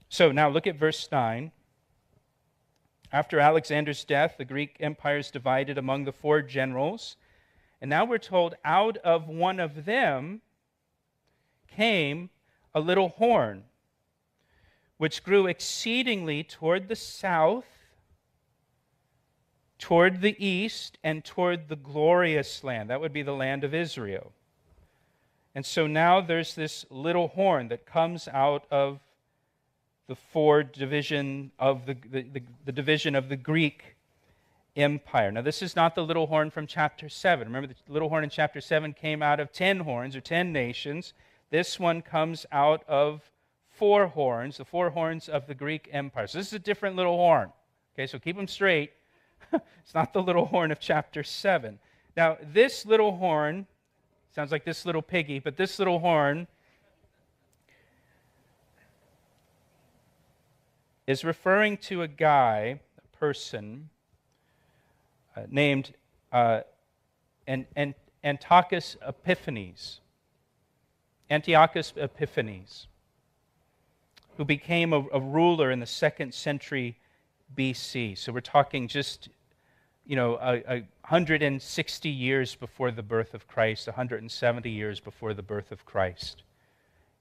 So now look at verse 9. After Alexander's death, the Greek empire is divided among the four generals. And now we're told out of one of them came a little horn, which grew exceedingly toward the south, toward the east, and toward the glorious land. That would be the land of Israel. And so now there's this little horn that comes out of the division of the division of the Greek empire. Now, this is not the little horn from chapter 7. Remember, the little horn in chapter 7 came out of 10 horns or 10 nations. This one comes out of 4 horns, the 4 horns of the Greek empire. So this is a different little horn. Okay, so keep them straight. It's not the little horn of chapter 7. Now, this little horn, sounds like this little piggy, but this little horn is referring to a guy, a person, named Antiochus Epiphanes. Antiochus Epiphanes, who became a ruler in the 2nd century BC. So we're talking just, 160 years before the birth of Christ, 170 years before the birth of Christ.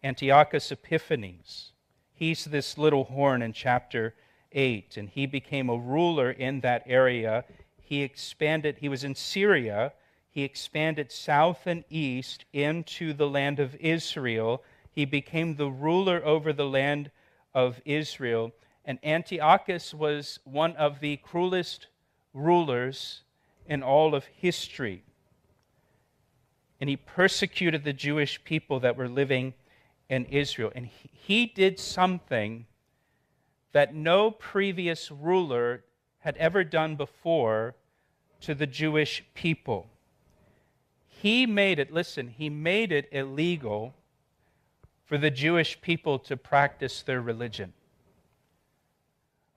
Antiochus Epiphanes. He's this little horn in chapter 8, and he became a ruler in that area. He was in Syria. He expanded south and east into the land of Israel. He became the ruler over the land of Israel. And Antiochus was one of the cruelest rulers in all of history. And he persecuted the Jewish people that were living in Israel. And he did something that no previous ruler had ever done before to the Jewish people. He made it illegal for the Jewish people to practice their religion.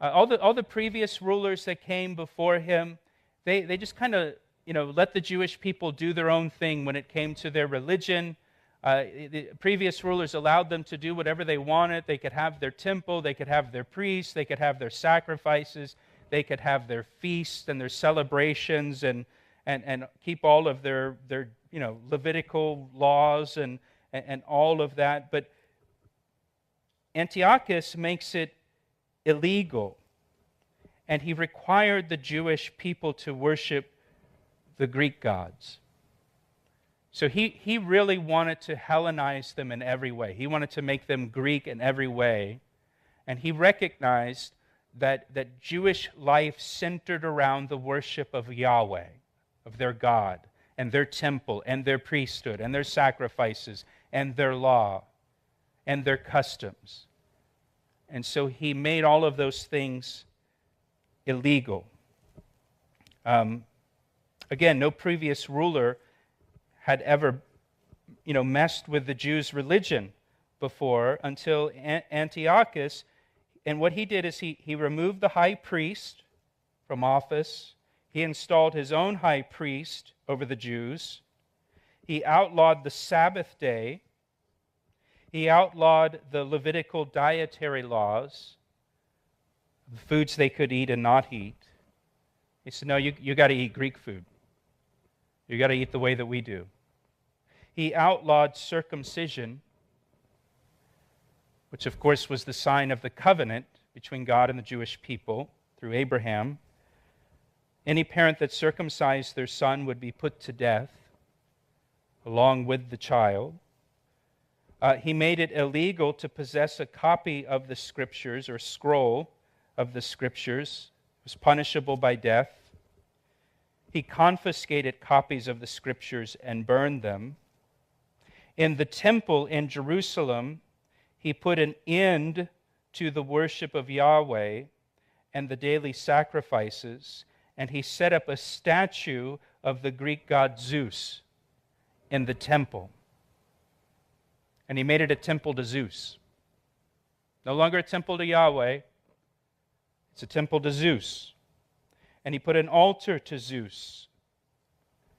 All the previous rulers that came before him, they just kind of, let the Jewish people do their own thing when it came to their religion. The previous rulers allowed them to do whatever they wanted. They could have their temple, they could have their priests, they could have their sacrifices, they could have their feasts and their celebrations and keep all of their Levitical laws and all of that. But Antiochus makes it illegal, and he required the Jewish people to worship the Greek gods. So he really wanted to Hellenize them in every way. He wanted to make them Greek in every way. And he recognized that Jewish life centered around the worship of Yahweh, of their God, and their temple, and their priesthood, and their sacrifices, and their law, and their customs. And so he made all of those things illegal. Again, no previous ruler had ever, messed with the Jews' religion before until Antiochus. And what he did is he removed the high priest from office. He installed his own high priest over the Jews. He outlawed the Sabbath day. He outlawed the Levitical dietary laws, the foods they could eat and not eat. He said, no, you got to eat Greek food. You got to eat the way that we do. He outlawed circumcision, which of course was the sign of the covenant between God and the Jewish people through Abraham. Any parent that circumcised their son would be put to death along with the child. He made it illegal to possess a copy of the Scriptures or scroll of the Scriptures. It was punishable by death. He confiscated copies of the Scriptures and burned them. In the temple in Jerusalem, he put an end to the worship of Yahweh and the daily sacrifices, and he set up a statue of the Greek god Zeus in the temple. And he made it a temple to Zeus. No longer a temple to Yahweh, it's a temple to Zeus. And he put an altar to Zeus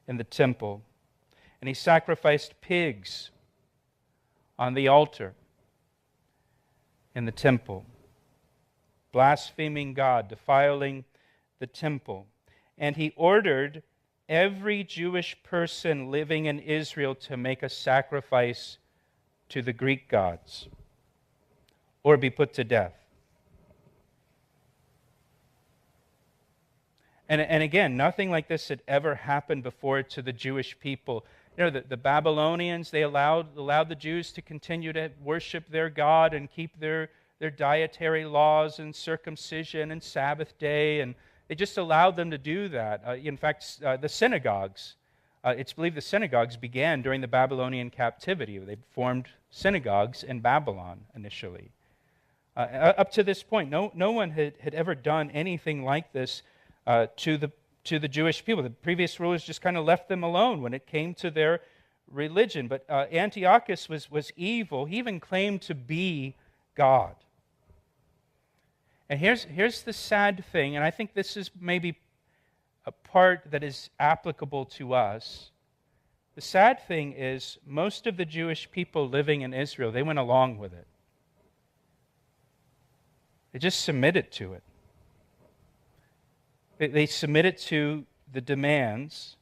in the temple. And he sacrificed pigs on the altar in the temple. blaspheming God, defiling the temple. And he ordered every Jewish person living in Israel to make a sacrifice to the Greek gods or be put to death. And again, nothing like this had ever happened before to the Jewish people. You know, the Babylonians, they allowed the Jews to continue to worship their God and keep their dietary laws and circumcision and Sabbath day, and they just allowed them to do that. In fact, the synagogues, it's believed the synagogues began during the Babylonian captivity. They formed synagogues in Babylon initially. Up to this point, no one had ever done anything like this to the Jewish people. The previous rulers just kind of left them alone when it came to their religion. But Antiochus was evil. He even claimed to be God. And here's the sad thing, and I think this is maybe a part that is applicable to us. The sad thing is most of the Jewish people living in Israel, they went along with it. They just submitted to it. They submitted to the demands.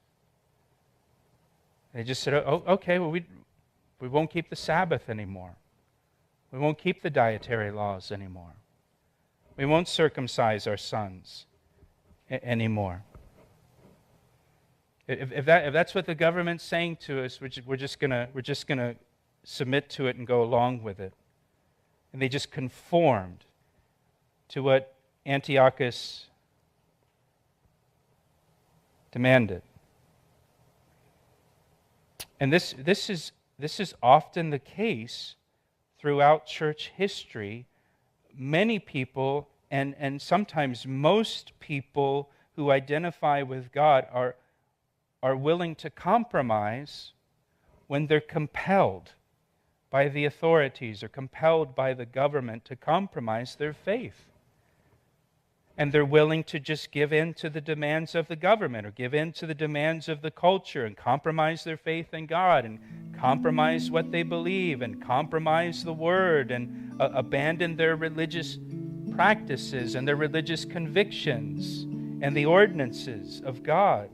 They just said, oh, okay, well, we won't keep the Sabbath anymore. We won't keep the dietary laws anymore. We won't circumcise our sons anymore. If that's what the government's saying to us, we're just gonna submit to it and go along with it. And they just conformed to what Antiochus demanded. And this is often the case throughout church history. Many people, and sometimes most people who identify with God are willing to compromise when they're compelled by the authorities or compelled by the government to compromise their faith. And they're willing to just give in to the demands of the government or give in to the demands of the culture and compromise their faith in God and compromise what they believe and compromise the Word and abandon their religious practices and their religious convictions and the ordinances of God.